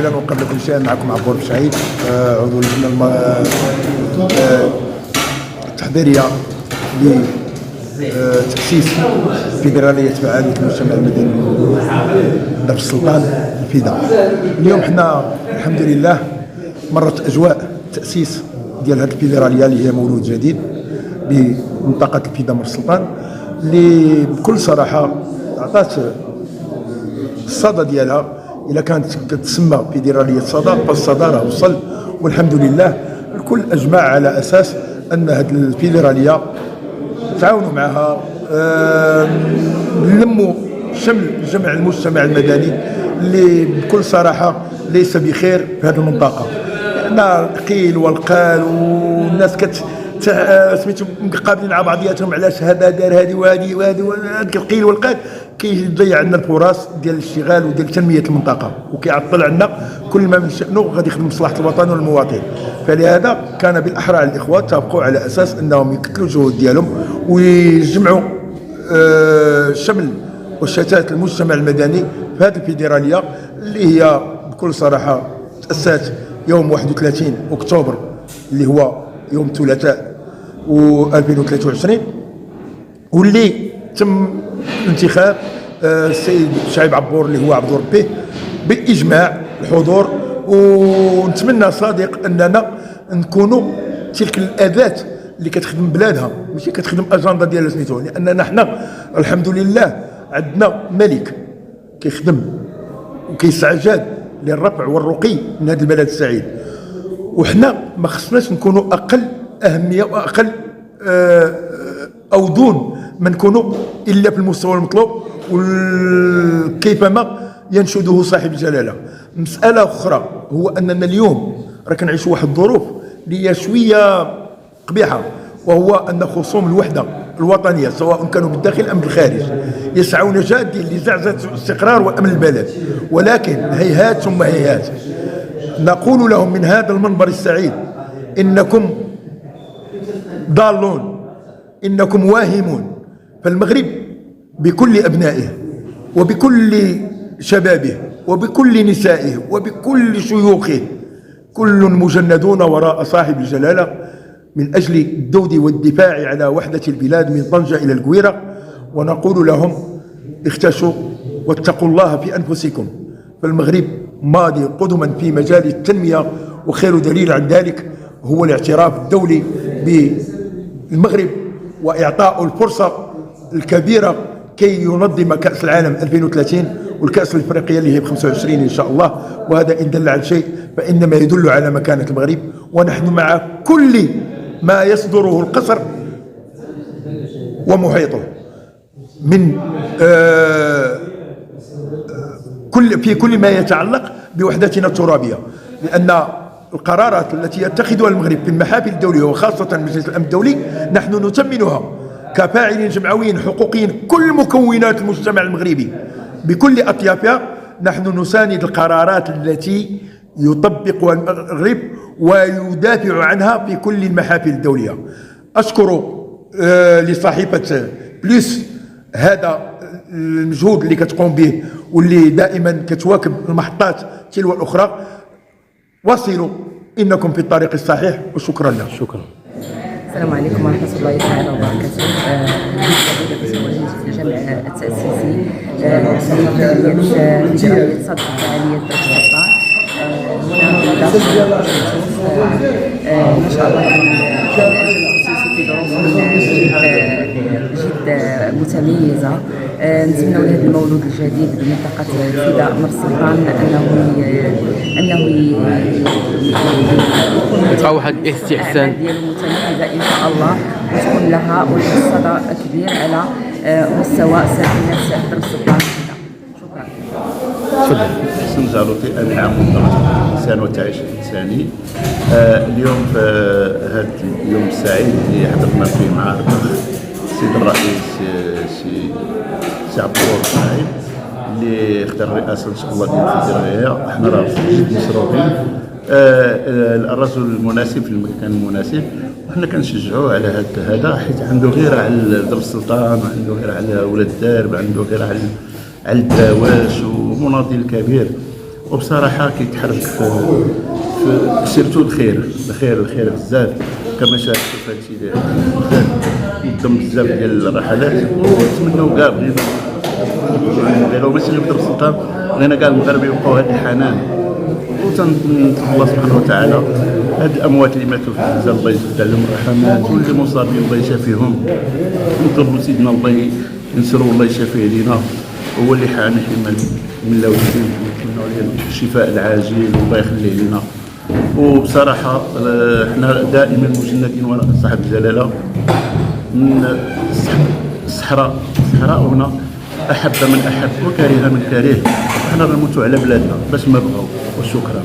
اولا وقبل كل شيء معكم عبور بشعيد، عضو اللجنه التحضيريه لتاسيس فيدراليه فعاليه المجتمع المدني دار السلطان الفيدا. اليوم حنا الحمد لله مرت اجواء تاسيس ديال هذه الفيدراليه اللي هي مولود جديد بمنطقه الفيدا مر السلطان، اللي بكل صراحه عطات الصدى ديالها. الا كانت كتسمى فيدراليه صدى، فالصدى راه وصل، والحمد لله الكل اجمع على اساس ان هذه الفيدراليه تعاونوا معها، نلموا شمل جمع المجتمع المدني اللي بكل صراحه ليس بخير في هذه المنطقه. لان قيل والقال والناس سميتو مقابلين مع بعضياتهم علاش هذا دار هذه وهذه هذاك القيل والقال كيضيع عندنا الفرص ديال الاشتغال وديال تنميه المنطقه، وكيعطل عندنا كل ما من شأنه غادي يخدم مصلحه الوطن والمواطن. فلهذا كان بالاحرى على الاخوه اتفقوا على اساس انهم يكتلوا الجهود ديالهم ويجمعوا شمل وشتات المجتمع المدني في هذه الفيدراليه اللي هي بكل صراحه تاسست يوم 31 اكتوبر اللي هو يوم الثلاثاء و2023، واللي تم انتخاب السيد شعيب عبور اللي هو عبد ربيه باجماع الحضور. ونتمنى صادق اننا نكونوا تلك الاداه اللي كتخدم بلادها، ماشي كتخدم اجنده ديال سميتو، لاننا حنا الحمد لله عندنا ملك كيخدم وكيستعجل للرفع والرقي من هذا البلد السعيد، وحنا ما خصناش نكونوا اقل اهميه واقل او دون ما نكونوا الا في المستوى المطلوب كيفما ينشده صاحب الجلاله. مساله اخرى هو اننا اليوم راه كنعيشوا واحد الظروف اللي هي شويه قبيحه، وهو ان خصوم الوحده الوطنيه سواء كانوا بالداخل ام بالخارج يسعون جاد لزعزعه الاستقرار وامن البلد، ولكن هيهات ثم هيهات. نقول لهم من هذا المنبر السعيد انكم ضالون، انكم واهمون. فالمغرب بكل ابنائه وبكل شبابه وبكل نسائه وبكل شيوخه كل مجندون وراء صاحب الجلاله من اجل الذود والدفاع على وحده البلاد من طنجه الى القويره. ونقول لهم اختشوا واتقوا الله في انفسكم، فالمغرب ماضي قدما في مجال التنميه، وخير دليل عن ذلك هو الاعتراف الدولي بالمغرب واعطاء الفرصه الكبيره كي ينظم كاس العالم 2030 والكاس الافريقيه اللي هي ب 25 ان شاء الله. وهذا ان دل على شيء فانما يدل على مكانه المغرب، ونحن مع كل ما يصدره القصر ومحيطه من في كل ما يتعلق بوحدتنا الترابيه، لان القرارات التي يتخذها المغرب في المحافل الدوليه وخاصه مجلس الامن الدولي نحن نثمنها كفاعلين جمعويين حقوقيين كل مكونات المجتمع المغربي بكل اطيافها. نحن نساند القرارات التي يطبقها المغرب ويدافع عنها في كل المحافل الدوليه. اشكر لصاحبه بليس هذا المجهود اللي كتقوم به واللي دائما كتواكب المحطات تلو الاخرى. واصلوا انكم في الطريق الصحيح، وشكرا لكم. شكرا. السلام عليكم ورحمة الله تعالى وبركاته. في الجمع التأسيسي فيدرالية صدر فعالية دار السلطان هنا في ما شاء الله التأسيسي في ظروف جد متميزة. نتمنوا لهذا المولود الجديد بمنطقة فيدا مر السلطان انه يكون واحد الاستحسان ديالو متميزة ان شاء الله، وتكون لها صدى كبير على مستوى ساكنة دار السلطان. شكرا. تفضل. حسن زعلوطي العام الانسان والتعايش الانساني. اليوم في هذا اليوم السعيد اللي حضرنا فيه مع السيد الرئيس سي عبد الرحيم اللي اختار الرئاسه ان شاء الله ديال الفيدراليه. احنا راه جد مسرورين، الرجل المناسب في المكان المناسب، وحنا كنشجعوه على هذا حيت عنده غيره على دار السلطان، وعنده غيره على ولاد الدرب، عنده غيره على الدراواش ومناضل كبير. وبصراحه كيتحرك في سيرتو الخير بزاف، كما شاهدتوا في هادشي بزاف قدام بزاف ديال الرحلات. ونتمنوا كاع بغينا نديرو ماشي غير بدر السلطان، بغينا كاع المغاربه يبقاو هاد الحنان، وتنطلب الله سبحانه وتعالى هاد الاموات اللي ماتوا في الزلزال الله يجد عليهم الرحمات، واللي مصابين الله يشافيهم، نطلبوا سيدنا الله ينصروا الله يشافيه لينا، هو اللي حامي حمى من اللوثين، نتمنوا ليه الشفاء العاجل والله يخليه لنا. وبصراحه احنا دائما مجندين وراء صاحب الجلاله. من الصحراء هنا احب من احب وكره من كره، وحنا غنموتوا على بلادنا باش ما بغاو. وشكرا.